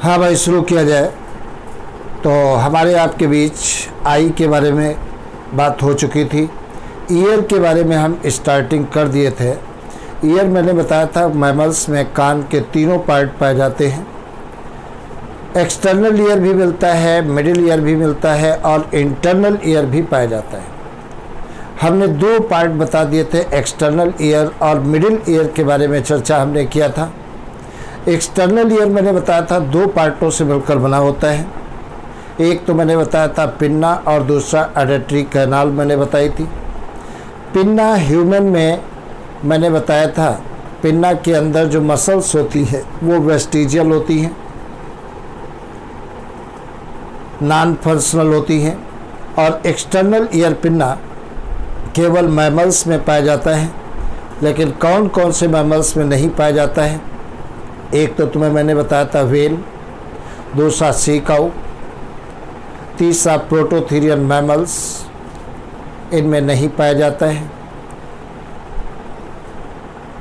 हाँ भाई, शुरू किया जाए। तो हमारे आपके बीच आई के बारे में बात हो चुकी थी। ईयर के बारे में हम स्टार्टिंग कर दिए थे। ईयर मैंने बताया था मैमल्स में कान के तीनों पार्ट पाए जाते हैं। एक्सटर्नल ईयर भी मिलता है, मिडिल ईयर भी मिलता है और इंटरनल ईयर भी पाया जाता है। हमने दो पार्ट बता दिए थे, एक्सटर्नल ईयर और मिडिल ईयर के बारे में चर्चा हमने किया था। एक्सटर्नल ईयर मैंने बताया था दो पार्टों से मिलकर बना होता है। एक तो मैंने बताया था पिन्ना और दूसरा ऑडिटरी कैनाल मैंने बताई थी। पिन्ना ह्यूमन में मैंने बताया था, पिन्ना के अंदर जो मसल्स होती है वो वेस्टिजियल होती हैं, नॉन फंक्शनल होती हैं। और एक्सटर्नल ईयर पिन्ना केवल मैमल्स में पाया जाता है। लेकिन कौन कौन से मैमल्स में नहीं पाया जाता है? एक तो तुम्हें मैंने बताया था व्हेल, दूसरा सी काऊ, तीसरा प्रोटोथेरियन मैमल्स, इनमें नहीं पाया जाता है।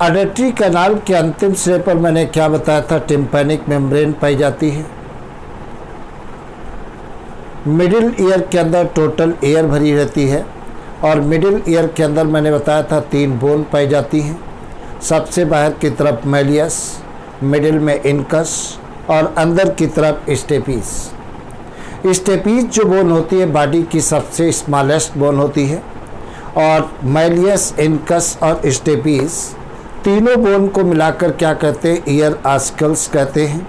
ऑडिटरी कैनाल के अंतिम सिरे पर मैंने क्या बताया था? टिम्पैनिक मेम्ब्रेन पाई जाती है। मिडिल ईयर के अंदर टोटल एयर भरी रहती है और मिडिल ईयर के अंदर मैंने बताया था 3 बोन पाई जाती हैं। सबसे बाहर की तरफ मैलियस, मिडिल में इनकस और अंदर की तरफ स्टेपीज। स्टेपीज जो बोन होती है बॉडी की सबसे स्मॉलेस्ट बोन होती है और मैलियस, इनकस और स्टेपीज तीनों बोन को मिलाकर क्या कहते हैं? ईयर आस्कल्स कहते हैं।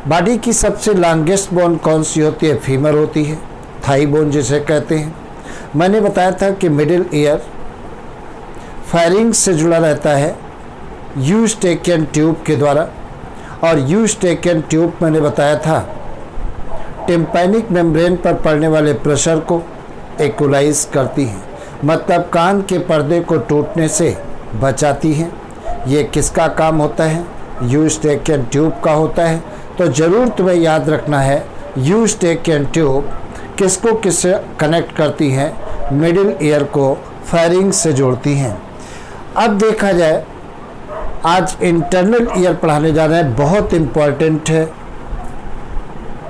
बॉडी की सबसे लॉन्गेस्ट बोन कौन सी होती है? फीमर होती है, थाई बोन जिसे कहते हैं। मैंने बताया था कि मिडिल ईयर फायरिंग से जुड़ा रहता है यूस्टेकियन ट्यूब के द्वारा, और यूस्टेकियन ट्यूब मैंने बताया था टिम्पैनिक मेम्ब्रेन पर पड़ने वाले प्रेशर को इक्वलाइज करती हैं, मतलब कान के पर्दे को टूटने से बचाती हैं। ये किसका काम होता है? यूस्टेकियन ट्यूब का होता है। तो ज़रूर तुम्हें याद रखना है यूस्टेकियन ट्यूब किसको किससे कनेक्ट करती हैं? मिडिल ईयर को फायरिंग से जोड़ती हैं। अब देखा जाए, आज इंटरनल ईयर पढ़ाने जा रहे हैं, बहुत इम्पॉर्टेंट है।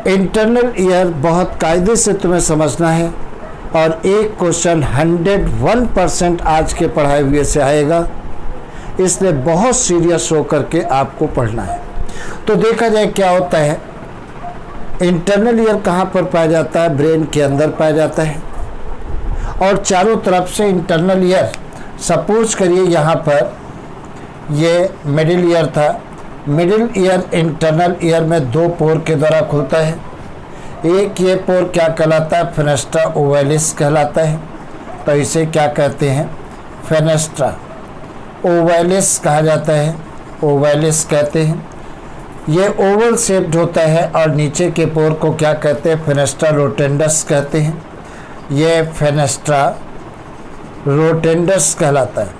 इंटरनल ईयर बहुत कायदे से तुम्हें समझना है और एक क्वेश्चन 101% आज के पढ़ाए हुए से आएगा, इसलिए बहुत सीरियस होकर के आपको पढ़ना है। तो देखा जाए क्या होता है। इंटरनल ईयर कहाँ पर पाया जाता है? ब्रेन के अंदर पाया जाता है और चारों तरफ से इंटरनल ईयर, सपोज करिए यहाँ पर ये मिडिल ईयर था। मिडिल ईयर इंटरनल ईयर में 2 पोर के द्वारा खुलता है। एक ये पोर क्या कहलाता है? फेनेस्ट्रा ओवैलिस कहलाता है। तो इसे क्या कहते हैं? फेनेस्ट्रा ओवैलिस कहा जाता है, ओवैलिस कहते हैं। ये ओवल शेप्ड होता है और नीचे के पोर को क्या कहते हैं? फेनेस्ट्रा रोटेंडस कहते हैं। ये फेनेस्ट्रा रोटेंडस कहलाता है,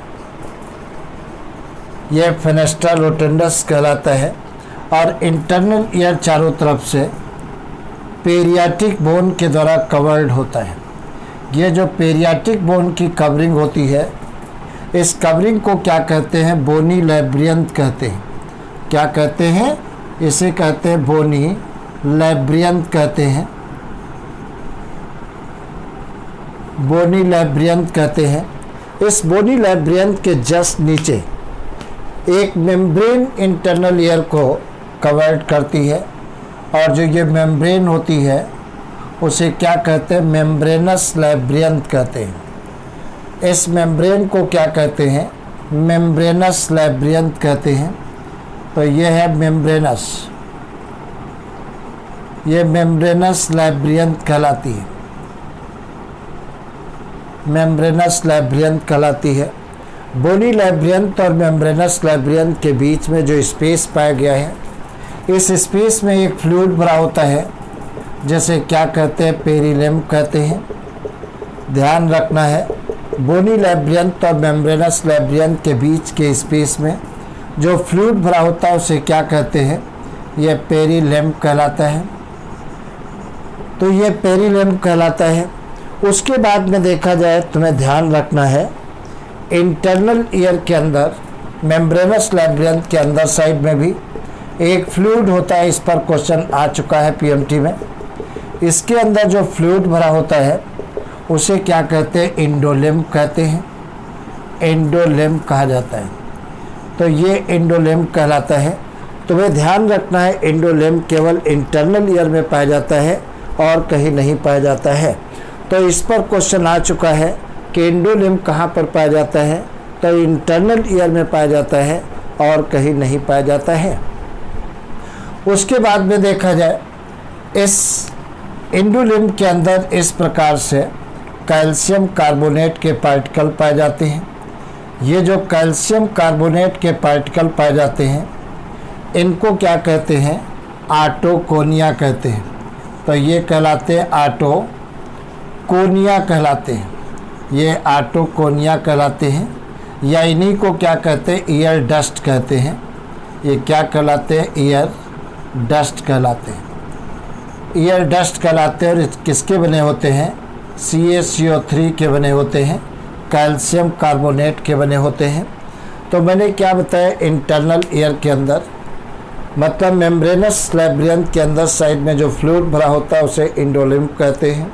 यह फेनेस्ट्रा रोटेंडस कहलाता है। और इंटरनल ईयर चारों तरफ से पेरियाटिक बोन के द्वारा कवर्ड होता है। ये जो पेरियाटिक बोन की कवरिंग होती है, इस कवरिंग को क्या कहते हैं? बोनी लैब्रियंथ कहते हैं। क्या कहते हैं? इसे कहते हैं बोनी लैब्रियंथ कहते हैं, बोनी लैब्रियंथ कहते हैं। इस बोनी लैब्रियंथ के जस्ट नीचे एक मेम्ब्रेन इंटरनल ईयर को कवर्ड करती है और जो ये मेम्ब्रेन होती है उसे क्या कहते हैं? मेम्ब्रेनस लैब्रियंथ कहते हैं। इस मेम्ब्रेन को क्या कहते हैं? मेम्ब्रेनस लैब्रियंथ कहते हैं। तो ये है मेम्ब्रेनस, ये मेम्ब्रेनस लैब्रियंथ कहलाती है, मेम्ब्रेनस लैब्रियंथ कहलाती है। बोनी लैब्रियंथ और मेम्ब्रेनस लैब्रियंथ के बीच में जो स्पेस पाया गया है, इस स्पेस में एक फ्लूइड भरा होता है जैसे क्या कहते हैं? पेरिलेम कहते हैं। ध्यान रखना है, बोनी लैब्रियंथ और मेम्ब्रेनस लैब्रियंथ के बीच के स्पेस में जो फ्लूइड भरा होता है उसे क्या कहते हैं? यह पेरिलेम कहलाता है। तो ये पेरिलेम कहलाता है। उसके बाद में देखा जाए, तुम्हें ध्यान रखना है, इंटरनल ईयर के अंदर मेम्ब्रेनस लैब्रियंथ के अंदर साइड में भी एक फ्लूइड होता है, इस पर क्वेश्चन आ चुका है पीएमटी में। इसके अंदर जो फ्लूइड भरा होता है उसे क्या कहते हैं? इंडोलिम्ब कहते हैं, इंडोलिम्ब कहा जाता है। तो ये इंडोलिम्ब कहलाता है। तुम्हें ध्यान रखना है इंडोलिम्ब केवल इंटरनल ईयर में पाया जाता है और कहीं नहीं पाया जाता है। तो इस पर क्वेश्चन आ चुका है कि इंडोलिम्ब कहाँ पर पाया जाता है? तो इंटरनल ईयर में पाया जाता है और कहीं नहीं पाया जाता है। उसके बाद में देखा जाए इस इंडोलिम्ब के अंदर इस प्रकार से कैल्शियम कार्बोनेट के पार्टिकल पाए जाते हैं। ये जो कैल्शियम कार्बोनेट के पार्टिकल पाए जाते हैं इनको क्या कहते हैं? आटोकोनिया कहते हैं। तो ये कहलाते हैं आटोकोनिया कहलाते हैं, ये आटोकोनिया कहलाते हैं। या इन्हीं को क्या कहते हैं? ईयर डस्ट कहते हैं। ये क्या कहलाते हैं? ईयर डस्ट कहलाते हैं। ईयर डस्ट कहलाते हैं। और किसके बने होते हैं? CaCO3 के बने होते हैं, कैल्शियम कार्बोनेट के बने होते हैं। तो मैंने क्या बताया? इंटरनल ईयर के अंदर मतलब मेम्ब्रेनस लैब्रियंथ के अंदर साइड में जो फ्लूइड भरा होता है उसे इंडोलिम्ब कहते हैं।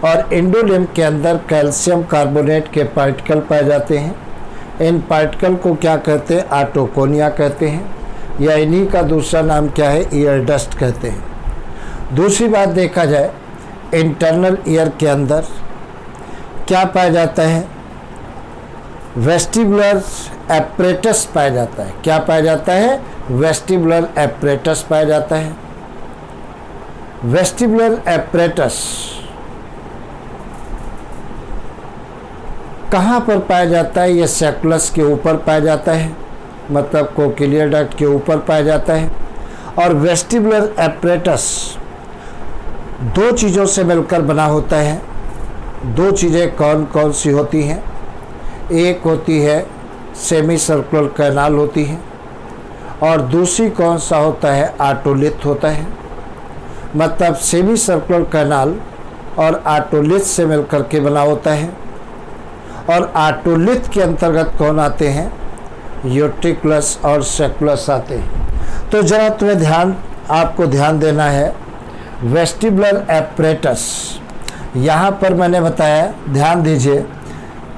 और इंडोलिम्ब के अंदर कैल्शियम कार्बोनेट के पार्टिकल पाए जाते हैं। इन पार्टिकल को क्या कहते हैं? आटोकोनिया कहते हैं। या इन्हीं का दूसरा नाम क्या है? ईयर डस्ट कहते हैं। दूसरी बात देखा जाए इंटरनल ईयर के अंदर क्या पाया जाता है? वेस्टिबुलर एपरेटस पाया जाता है। क्या पाया जाता है? वेस्टिबुलर एपरेटस पाया जाता है। वेस्टिबुलर एपरेटस कहाँ पर पाया जाता है? ये सैकुलस के ऊपर पाया जाता है, मतलब कोक्लियर डक्ट के ऊपर पाया जाता है। और वेस्टिबुलर एपरेटस दो चीज़ों से मिलकर बना होता है। दो चीज़ें कौन कौन सी होती हैं? एक होती है सेमी सर्कुलर कैनाल होती है और दूसरी कौन सा होता है? आटोलिथ होता है। मतलब सेमी सर्कुलर कैनाल और आटोलिथ से मिलकर के बना होता है। और आटोलिथ के अंतर्गत कौन आते हैं? यूट्रिकुलस और सैकुलस आते हैं। तो जरा तुम्हें आपको ध्यान देना है वेस्टिबुलर एपरेटस। यहाँ पर मैंने बताया, ध्यान दीजिए,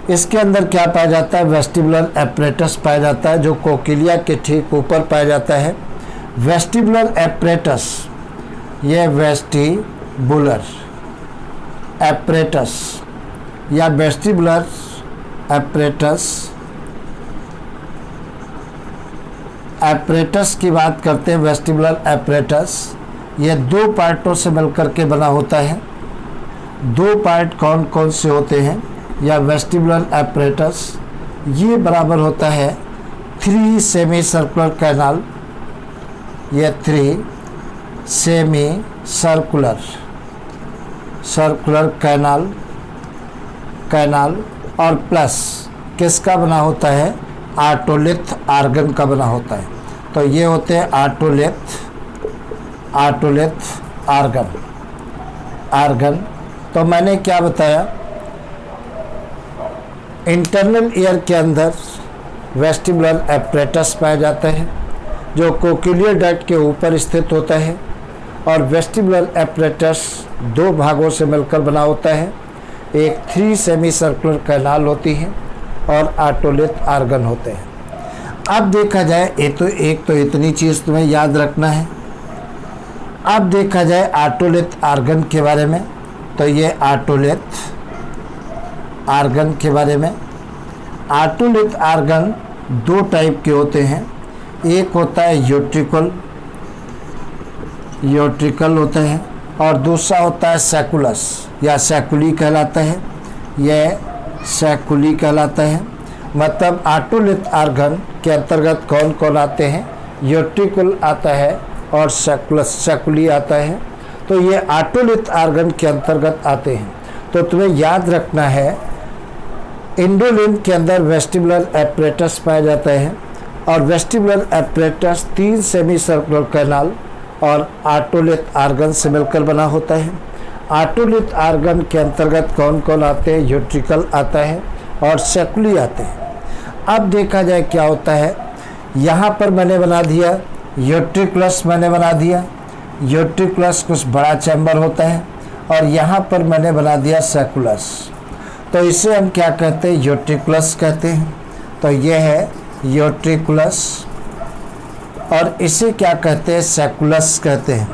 इसके अंदर क्या पाया जाता है? वेस्टिबुलर एपरेटस पाया जाता है जो कोक्लिया के ठीक ऊपर पाया जाता है। वेस्टिबुलर एपरेटस, ये वेस्टिबुलर एपरेटस या वेस्टिबुलर एपरेटस की बात करते हैं। वेस्टिबुलर एपरेटस ये दो पार्टों से मिलकर के बना होता है। दो पार्ट कौन कौन से होते हैं? या वेस्टिबुलर एपरेटस ये बराबर होता है 3 सेमी सर्कुलर कैनाल, ये 3 सेमी सर्कुलर कैनाल और प्लस किसका बना होता है? आटोलिथ आर्गन का बना होता है। तो ये होते हैं आटोलिथ आर्गन। तो मैंने क्या बताया? इंटरनल ईयर के अंदर वेस्टिबुलर एपरेटस पाया जाता है जो कोक्लियर डक्ट के ऊपर स्थित होता है। और वेस्टिबुलर एपरेटस दो भागों से मिलकर बना होता है। एक 3 सेमी सर्कुलर कैनाल होती है और आटोलिथ आर्गन होते हैं। अब देखा जाए एक तो इतनी चीज़ तुम्हें याद रखना है। अब देखा जाए आटोलिथ आर्गन के बारे में। तो ये आटोलिथ आर्गन के बारे में। आटोलिथ आर्गन दो टाइप के होते हैं। एक होता है यूट्रिकल होता है और दूसरा होता है सैकुलस या सैकुली कहलाता है। यह सैकुली कहलाता है। मतलब आटोलिथ आर्गन के अंतर्गत कौन कौन आते हैं? यूट्रिकल आता है और सैकुली आता है। तो ये आटोलिथ आर्गन के अंतर्गत आते हैं। तो तुम्हें याद रखना है इंडोलिम्ब के अंदर वेस्टिबुलर एपरेटस पाया जाता है और vestibular apparatus 3 semi circular canal और आटोलिथ आर्गन से मिलकर बना होता है। आटोलिथ आर्गन के अंतर्गत कौन कौन आते हैं? यूट्रिकल आता है और सैकुली आते हैं। अब देखा जाए क्या होता है। यहाँ पर मैंने बना दिया यूट्रिकुलस मैंने बना दिया। यूट्रिकुलस कुछ बड़ा चैम्बर होता है और यहाँ पर मैंने बना दिया सैकुलस, तो इसे हम क्या कहते हैं, यूट्रिकुलस कहते हैं। तो यह है यूट्रिकुलस और इसे क्या कहते हैं, सैकुलस कहते हैं,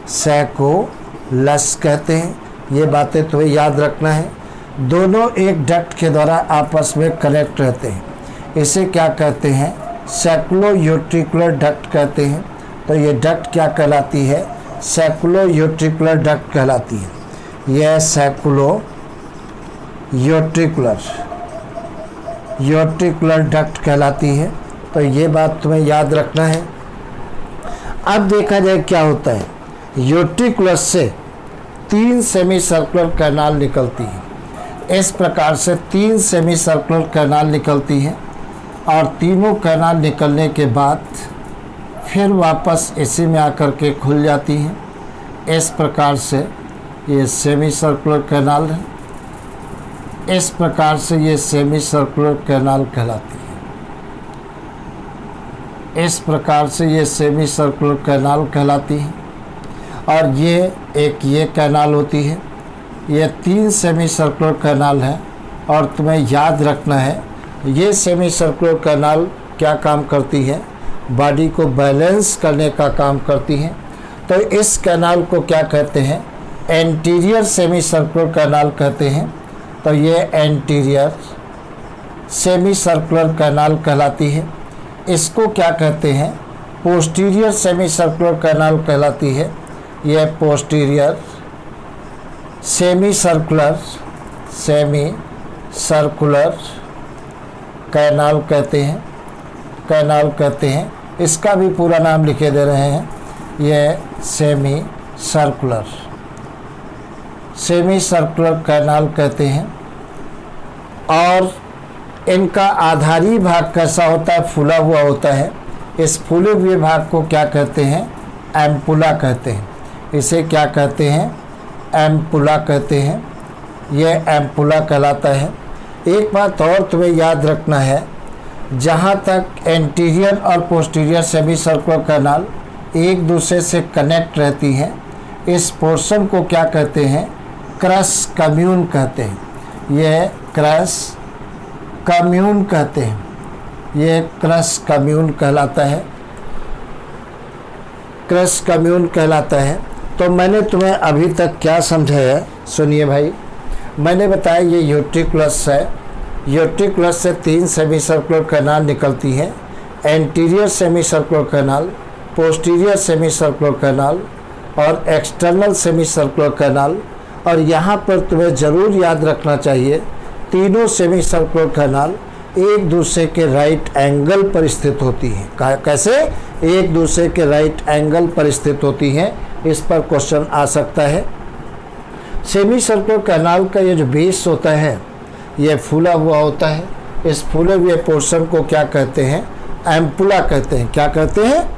सैकुलस कहते हैं। ये बातें तुम्हें याद रखना है। दोनों एक डक्ट के द्वारा आपस में कनेक्ट रहते हैं। इसे क्या कहते हैं, सैकुलो यूट्रिकुलर डक्ट कहते हैं। तो ये डक्ट क्या कहलाती है, सैकुलो यूट्रिकुलर डक्ट कहलाती है। यह सैकुलो यूट्रिकुलर डक्ट कहलाती है। तो ये बात तुम्हें याद रखना है। अब देखा जाए क्या होता है, यूट्रिकुलस से 3 सेमी सर्कुलर कैनाल निकलती है। इस प्रकार से 3 सेमी सर्कुलर कैनाल निकलती हैं और तीनों कैनाल निकलने के बाद फिर वापस इसी में आकर के खुल जाती हैं। इस प्रकार से ये सेमी सर्कुलर कैनाल है। इस प्रकार से ये सेमी सर्कुलर कैनाल कहलाती है। इस प्रकार से ये सेमी सर्कुलर कैनाल कहलाती है। और ये कैनाल होती है। ये 3 सेमी सर्कुलर कैनाल है और तुम्हें याद रखना है, ये सेमी सर्कुलर कैनाल क्या काम करती है, बॉडी को बैलेंस करने का काम करती है। तो इस कैनाल को क्या कहते हैं, एंटीरियर सेमी सर्कुलर कैनाल कहते हैं। तो ये एंटीरियर सेमी सर्कुलर कैनाल कहलाती है। इसको क्या कहते हैं, पोस्टीरियर सेमी सर्कुलर कैनाल कहलाती है। यह पोस्टीरियर सेमी सर्कुलर कैनाल कहते हैं। इसका भी पूरा नाम लिखे दे रहे हैं। यह सेमी सर्कुलर कैनाल कहते हैं। और इनका आधारी भाग कैसा होता है, फूला हुआ होता है। इस फूले हुए भाग को क्या कहते हैं, एम्पुला कहते हैं। इसे क्या कहते हैं, एम्पुला कहते हैं। यह एम्पुला कहलाता है। एक बात और तुम्हें याद रखना है, जहाँ तक एंटीरियर और पोस्टीरियर सेमी सर्कुलर कैनाल एक दूसरे से कनेक्ट रहती हैं, इस पोर्शन को क्या कहते हैं, क्रस कम्यून कहते हैं। यह क्रस कम्यून कहते हैं। यह क्रस कम्यून कहलाता है। क्रस कम्यून कहलाता है। तो मैंने तुम्हें अभी तक क्या समझाया, सुनिए भाई। मैंने बताया ये यूट्रिकुलस है। यूट्रिकुलस से 3 सेमी सर्कुलर कैनाल निकलती हैं, anterior semi circular canal, posterior semi circular canal और एक्सटर्नल सेमी सर्कुलर कैनाल। और यहाँ पर तुम्हें ज़रूर याद रखना चाहिए, तीनों सेमी सर्कुलर कैनाल एक दूसरे के राइट एंगल पर स्थित होती हैं। कैसे, एक दूसरे के राइट एंगल पर स्थित होती हैं। इस पर क्वेश्चन आ सकता है। सेमी सर्कुलर कैनाल का ये जो बेस होता है, ये फूला हुआ होता है। इस फूले हुए पोर्शन को क्या कहते हैं, एम्पुला कहते हैं। क्या कहते हैं,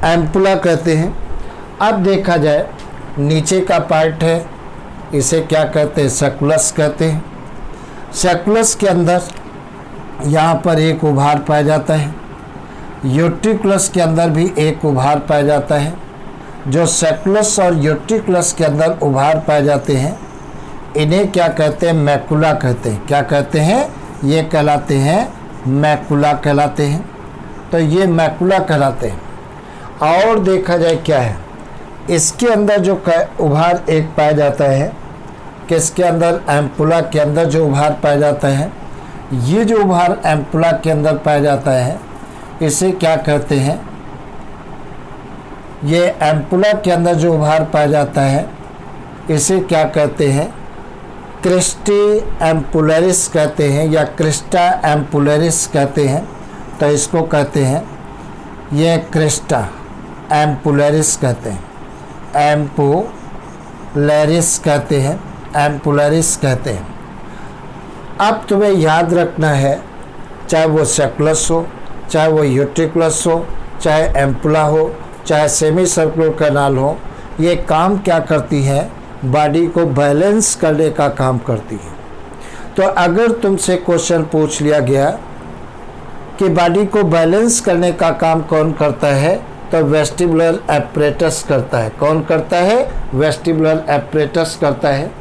एम्पुला कहते हैं। अब देखा जाए नीचे का पार्ट है, इसे क्या कहते हैं, सैकुलस कहते हैं। सैकुलस के अंदर यहाँ पर एक उभार पाया जाता है। यूट्रिकुलस के अंदर भी एक उभार पाया जाता है। जो सैकुलस और यूट्रिकुलस के अंदर उभार पाए जाते हैं, इन्हें क्या कहते हैं, मैकुला कहते हैं। क्या कहते हैं, ये कहलाते हैं मैकुला कहलाते हैं। तो ये मैकुला कहलाते हैं। और देखा जाए क्या है, इसके अंदर जो उभार एक पाया जाता है, किसके अंदर, एम्पुला के अंदर जो उभार पाया जाता है, ये जो उभार एम्पुला के अंदर पाया जाता है, इसे क्या कहते हैं, ये एम्पुला के अंदर जो उभार पाया जाता है, इसे क्या कहते हैं, क्रिस्टी एम्पुलरिस कहते हैं या क्रिस्टा एम्पुलरिस कहते हैं। तो इसको कहते हैं, ये क्रिस्टा एम्पुलरिस कहते हैं, एम्पुलरिस कहते हैं, एम्पुलरिस कहते हैं। अब तुम्हें याद रखना है, चाहे वो सैकुलस हो, चाहे वो यूट्रिकुलस हो, चाहे एम्पुला हो, चाहे सेमी सर्कुलर कैनाल हो, ये काम क्या करती है, बॉडी को बैलेंस करने का काम करती है। तो अगर तुमसे क्वेश्चन पूछ लिया गया कि बॉडी को बैलेंस करने का काम कौन करता है, तो वेस्टिबुलर एपरेटस करता है। कौन करता है? वेस्टिबुलर एपरेटस करता है।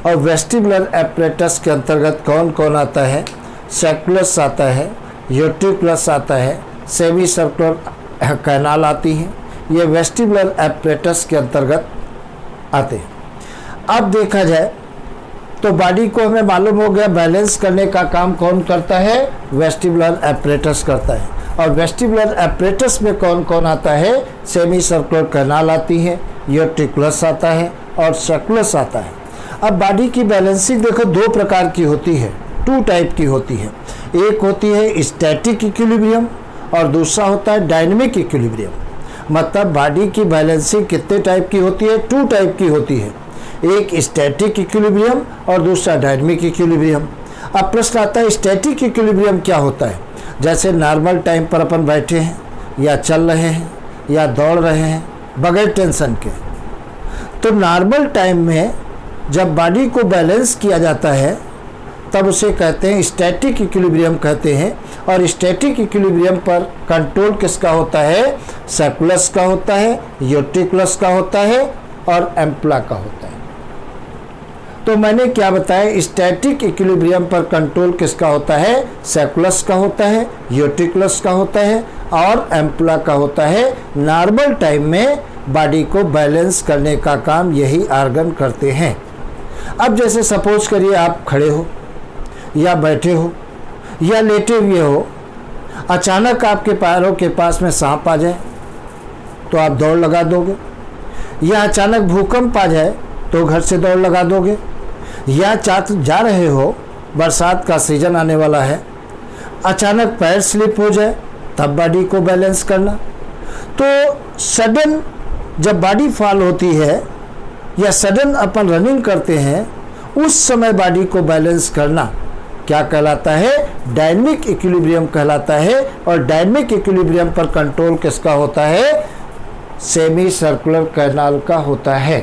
और वेस्टिबुलर एपरेटस के अंतर्गत कौन कौन आता है? सर्कुलस आता है, यूट्रिकुलस आता है, सेमी सर्कुलर कैनाल आती है। ये वेस्टिबुलर एपरेटस के अंतर्गत आते हैं। अब देखा जाए तो बॉडी को हमें मालूम हो गया बैलेंस करने का काम कौन करता है? वेस्टिबुलर एपरेटस करता है। और वेस्टिबुलर एपरेटस में कौन कौन आता है? सेमी सर्कुलर कैनाल आती है, यूट्रिकुलस आता है और सर्कुलस आता है। अब बॉडी की बैलेंसिंग देखो दो प्रकार की होती है, टू टाइप की होती है। एक होती है स्टैटिक इक्विलिब्रियम और दूसरा होता है डायनेमिक इक्विलिब्रियम। मतलब बॉडी की बैलेंसिंग कितने टाइप की होती है? टू टाइप की होती है, एक स्टैटिक इक्विलिब्रियम और दूसरा डायनेमिक इक्विलिब्रियम। अब प्रश्न आता है स्टैटिक इक्विलिब्रियम क्या होता है? जैसे नॉर्मल टाइम पर अपन बैठे हैं या चल रहे हैं या दौड़ रहे हैं बगैर टेंशन के, तो नॉर्मल टाइम में जब बॉडी को बैलेंस किया जाता है तब उसे कहते हैं स्टैटिक इक्विलिब्रियम कहते हैं। और स्टैटिक इक्विलिब्रियम पर कंट्रोल किसका होता है? सर्कुलस का होता है, यूट्रिकुलस का होता है और एम्प्ला का होता है। तो मैंने क्या बताया? स्टैटिक इक्विलिब्रियम पर कंट्रोल किसका होता है? सर्कुलस का होता है, यूट्रिकुलस का होता है और एम्प्ला का होता है। नॉर्मल टाइम में बॉडी को बैलेंस करने का काम यही ऑर्गन करते हैं। अब जैसे सपोज करिए आप खड़े हो या बैठे हो या लेटे हुए हो, अचानक आपके पैरों के पास में सांप आ जाए तो आप दौड़ लगा दोगे, या अचानक भूकंप आ जाए तो घर से दौड़ लगा दोगे, या जा रहे हो, बरसात का सीजन आने वाला है, अचानक पैर स्लिप हो जाए तब बॉडी को बैलेंस करना। तो सडन जब बॉडी फॉल होती है या सडन अपन रनिंग करते हैं उस समय बॉडी को बैलेंस करना क्या कहलाता है? डायनेमिक इक्विलिब्रियम कहलाता है। और डायनेमिक इक्विलिब्रियम पर कंट्रोल किसका होता है? सेमी सर्कुलर कैनाल का होता है।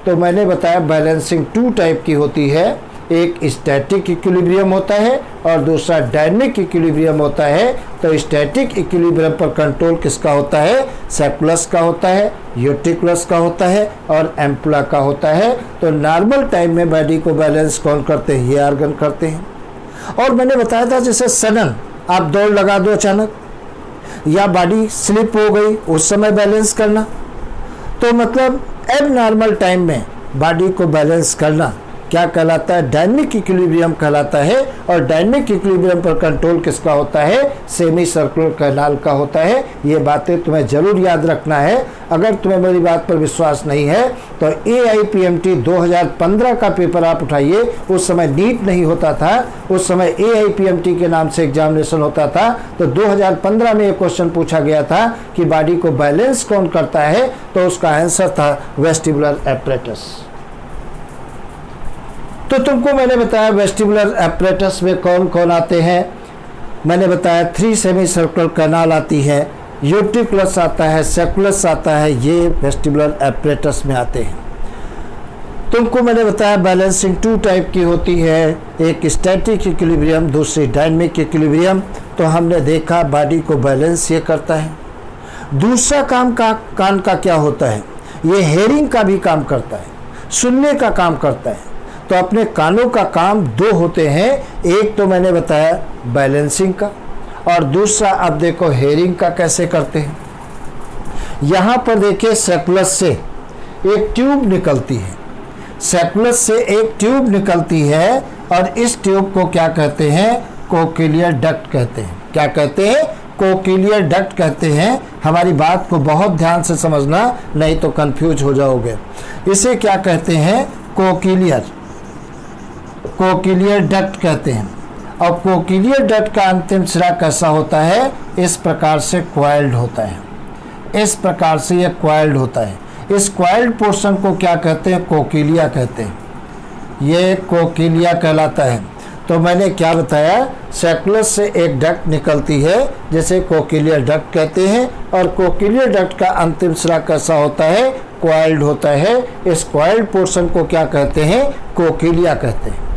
तो मैंने बताया बैलेंसिंग टू टाइप की होती है, एक स्टैटिक इक्विलिब्रियम होता है और दूसरा डायनेमिक इक्विलिब्रियम होता है। तो स्टैटिक इक्विलिब्रियम पर कंट्रोल किसका होता है? सर्कुलस का होता है, यूट्रिकुलस का होता है और एम्प्ला का होता है। तो नॉर्मल टाइम में बॉडी को बैलेंस कौन करते हैं? ये ऑर्गन करते हैं। और मैंने बताया था जैसे सडन आप दौड़ लगा दो अचानक, या बॉडी स्लिप हो गई उस समय बैलेंस करना, तो मतलब एब नॉर्मल टाइम में बॉडी को बैलेंस करना क्या कहलाता है? डायनेमिक इक्विलिब्रियम कहलाता है। और डायनेमिक इक्विलिब्रियम पर कंट्रोल किसका होता है? सेमी सर्कुलर कैनाल का होता है। ये बातें तुम्हें जरूर याद रखना है। अगर तुम्हें मेरी बात पर विश्वास नहीं है तो AIPMT 2015 का पेपर आप उठाइए। उस समय नीट नहीं होता था, उस समय AIPMT के नाम से एग्जामिनेशन होता था। तो 2015 में एक क्वेश्चन पूछा गया था कि बॉडी को बैलेंस कौन करता है, तो उसका आंसर था वेस्टिबुलर एपरेटस। तो तुमको मैंने बताया वेस्टिबुलर एपरेटस में कौन कौन आते हैं। मैंने बताया 3 सेमी सर्कुलर कैनाल आती है, यूट्रिकुलस आता है, सर्कुलस आता है, ये वेस्टिबुलर एपरेटस में आते हैं। तुमको मैंने बताया बैलेंसिंग टू टाइप की होती है, एक स्टैटिक इक्विलिब्रियम, दूसरी डायनेमिक इक्विलिब्रियम। तो हमने देखा बॉडी को बैलेंस ये करता है। दूसरा काम कान का क्या होता है? ये हेयरिंग का भी काम करता है, सुनने का काम करता है। तो अपने कानों का काम दो होते हैं, एक तो मैंने बताया बैलेंसिंग का और दूसरा अब देखो हेयरिंग का कैसे करते हैं। यहाँ पर देखिए सर्कुलस से एक ट्यूब निकलती है, सर्कुलस से एक ट्यूब निकलती है और इस ट्यूब को क्या कहते हैं? कोक्लियर डक्ट कहते हैं। क्या कहते हैं? कोक्लियर डक्ट कहते हैं। हमारी बात को बहुत ध्यान से समझना, नहीं तो कंफ्यूज हो जाओगे। इसे क्या कहते हैं? कोक्लियर डक्ट कहते हैं। और कोक्लियर डक्ट का अंतिम सिरा कैसा होता है? इस प्रकार से क्वाइल्ड होता है, इस प्रकार से यह क्वाइल्ड होता है। इस क्वाइल्ड पोर्शन को क्या कहते हैं? कोक्लिया कहते हैं। ये कोक्लिया कहलाता है। तो मैंने क्या बताया? सर्कुलस से एक डक्ट निकलती है जिसे कोक्लियर डक्ट कहते हैं और कोक्लियर डक्ट का अंतिम सिरा कैसा होता है? क्वाइल्ड होता है। इस क्वाइल्ड पोर्शन को क्या कहते हैं? कोक्लिया कहते हैं।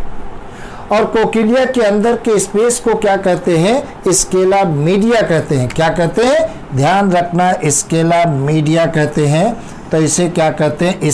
और कोकिलिया के अंदर के स्पेस को क्या कहते हैं? स्केला मीडिया कहते हैं। क्या कहते हैं? ध्यान रखना, स्केला मीडिया कहते हैं। तो इसे क्या कहते हैं?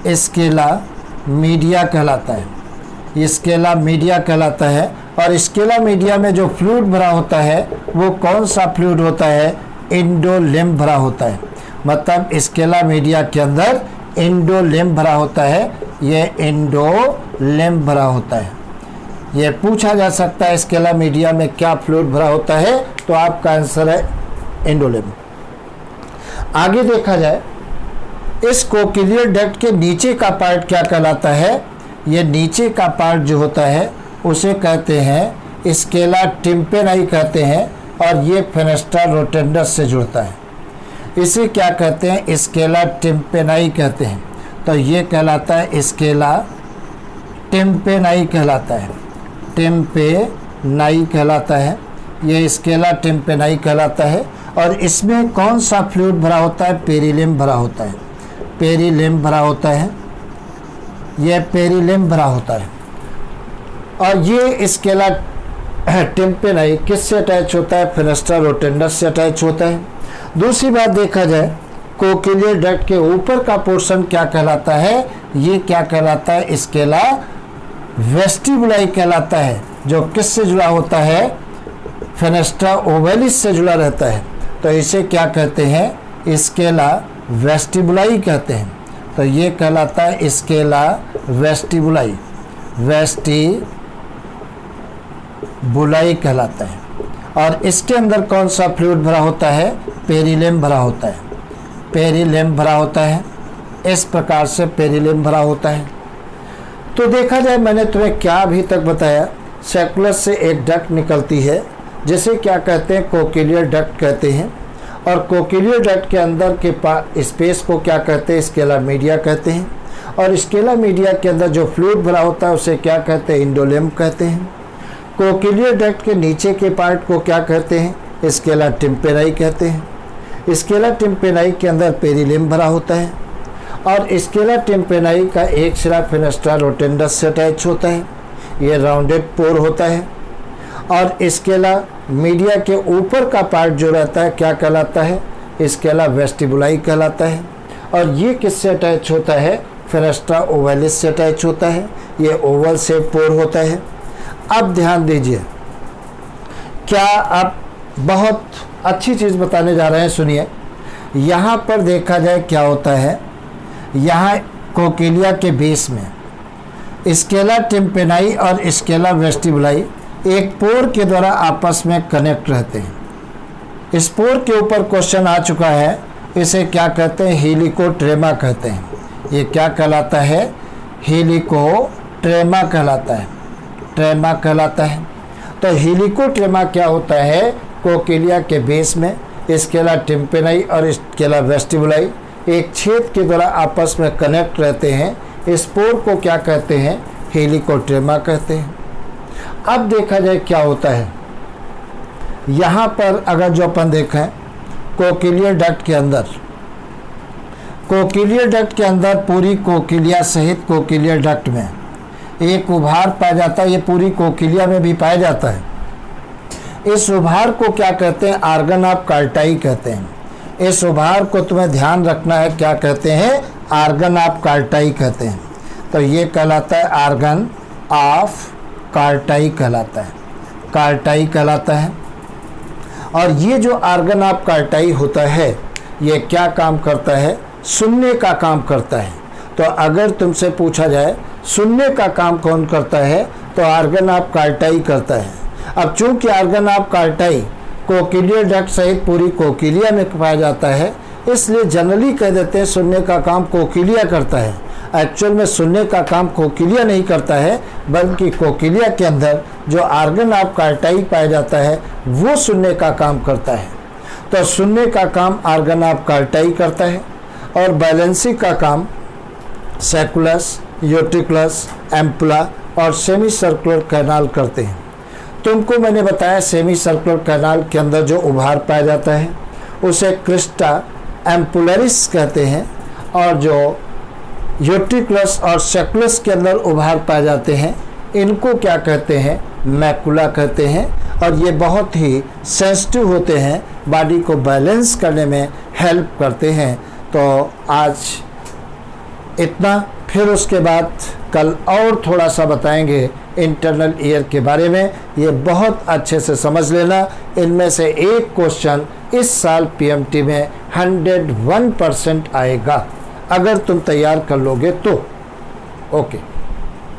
स्केला मीडिया कहलाता है। स्केला मीडिया कहलाता है। और स्केला मीडिया में जो फ्लूइड भरा होता है वो कौन सा फ्लूइड होता है? इंडोलिम्फ भरा होता है। मतलब स्केला मीडिया के अंदर इंडोलिम्फ भरा होता है। ये इंडोलिम्फ भरा होता है। ये पूछा जा सकता है स्केला मीडिया में क्या फ्लूइड भरा होता है, तो आपका आंसर है इंडोलिम्फ। आगे देखा जाए, इस कोकिलियर डक्ट के नीचे का पार्ट क्या कहलाता है? ये नीचे का पार्ट जो होता है उसे कहते हैं स्केला टिम्पेनाई कहते हैं। और ये फेनेस्ट्रा रोटेंडस से जुड़ता है। इसे क्या कहते हैं? स्केला टिम्पेनाई कहते हैं। तो ये कहलाता है स्केला टिम्पेनाई कहलाता है। टिम्पेनाई कहलाता है। ये स्केला टिम्पेनाई कहलाता है। और इसमें कौन सा फ्लूइड भरा होता है? पेरिलिम्फ भरा होता है। पेरिलिम्फ भरा होता है। यह पेरिलिम्फ भरा होता है। और ये स्केला टिम्पेनाई किससे अटैच होता है? फेनेस्ट्रा रोटेंडस से अटैच होता है। दूसरी बात देखा जाए, कोकिलियर डक्ट के ऊपर का पोर्शन क्या कहलाता है? ये क्या कहलाता है? स्केला वेस्टिबुलाई कहलाता है, जो किससे जुड़ा होता है? फेनेस्ट्रा ओवैलिस से जुड़ा रहता है। तो इसे क्या कहते हैं? स्केला वेस्टिबुलाई कहते हैं। तो ये कहलाता है स्केला वेस्टिबुलाई। वेस्टिबुलाई कहलाता है। और इसके अंदर कौन सा फ्लूइड भरा होता है? पेरिलिम्फ भरा होता है। पेरिलिम्फ भरा होता है। इस प्रकार से पेरिलिम्फ भरा होता है। तो देखा जाए, मैंने तुम्हें क्या अभी तक बताया, सैकुलस से एक डक्ट निकलती है जिसे क्या कहते हैं? कोकिलियर डक्ट कहते हैं। और कोकिलियर डक्ट के अंदर के स्पेस को क्या कहते हैं? स्केला मीडिया कहते हैं। और स्केला मीडिया के अंदर जो फ्लूइड भरा होता है उसे क्या कहते हैं? इंडोलिम्फ कहते हैं। कोकिलियर डक्ट के नीचे के पार्ट को क्या कहते हैं? स्केला टिम्पेनाई कहते हैं। स्केला टिम्पेनाई के अंदर पेरिलिम्फ भरा होता है। और स्केला टिम्पेनाई का एक सिरा फेनेस्ट्रा रोटेंडस से अटैच होता है। ये राउंडेड पोर होता है। और स्केला मीडिया के ऊपर का पार्ट जो रहता है क्या कहलाता है? स्केला वेस्टिबुलाई कहलाता है। और ये किससे अटैच होता है? फेनेस्ट्रा ओवैलिस से अटैच होता है। ये ओवल शेप पोर होता है। अब ध्यान दीजिए, क्या आप बहुत अच्छी चीज़ बताने जा रहे हैं, सुनिए। यहाँ पर देखा जाए क्या होता है, यहाँ कोकिलिया के बेस में स्केला टिम्पेनाई और स्केला वेस्टिबुलाई एक पोर के द्वारा आपस में कनेक्ट रहते हैं। इस पोर के ऊपर क्वेश्चन आ चुका है, इसे क्या कहते हैं? हेलिकोट्रेमा कहते हैं। ये क्या कहलाता है? हेलिकोट्रेमा कहलाता है। ट्रेमा कहलाता है। तो हेलिकोट्रेमा क्या होता है? कोकिलिया के बेस में स्केला टिम्पेनाई और स्केला वेस्टिबुलाई एक छेद के द्वारा आपस में कनेक्ट रहते हैं। इस पोर को क्या कहते हैं? हेलिकोट्रेमा कहते हैं। अब देखा जाए क्या होता है, यहाँ पर अगर जो अपन देखें कोकिलियर डक्ट के अंदर पूरी कोकिलिया सहित कोकिलियर डक्ट में एक उभार पाया जाता है। ये पूरी कोकिलिया में भी पाया जाता है। इस उभार को क्या कहते हैं? आर्गन ऑफ कार्टाई कहते हैं। इस उभार को तुम्हें ध्यान रखना है, क्या कहते हैं? आर्गन ऑफ कार्टाई कहते हैं। तो ये कहलाता है आर्गन ऑफ कार्टाई कहलाता है। कार्टाई कहलाता है। और ये जो आर्गन ऑफ कार्टाई होता है ये क्या काम करता है? सुनने का काम करता है। तो अगर तुमसे पूछा जाए सुनने का काम कौन करता है, तो आर्गन ऑफ कार्टाई करता है। अब चूंकि आर्गन ऑफ कार्टाई कोकिलियर डक्ट सहित पूरी कोकिलिया में पाया जाता है, इसलिए जनरली कह देते हैं सुनने का काम कोकिलिया करता है। एक्चुअल में सुनने का काम कोकिलिया नहीं करता है, बल्कि कोकिलिया के अंदर जो आर्गन ऑफ कार्टाई पाया जाता है वो सुनने का काम करता है। तो सुनने का काम आर्गन ऑफ कार्टाई करता है। और बैलेंसिंग का काम सैकुलस, यूट्रिकुलस, एम्पुला और सेमी सर्कुलर कैनाल करते हैं। तुमको मैंने बताया सेमी सर्कुलर कैनाल के अंदर जो उभार पाया जाता है उसे क्रिस्टा एम्पुलरिस कहते हैं। और जो यूट्रिकुलस और सैकुलस के अंदर उभार पाए जाते हैं इनको क्या कहते हैं, मैकुला कहते हैं। और ये बहुत ही सेंसिटिव होते हैं, बॉडी को बैलेंस करने में हेल्प करते हैं। तो आज इतना, फिर उसके बाद कल और थोड़ा सा बताएंगे इंटरनल ईयर के बारे में। ये बहुत अच्छे से समझ लेना, इनमें से एक क्वेश्चन इस साल पीएमटी में 101% आएगा, अगर तुम तैयार कर लोगे तो। ओके।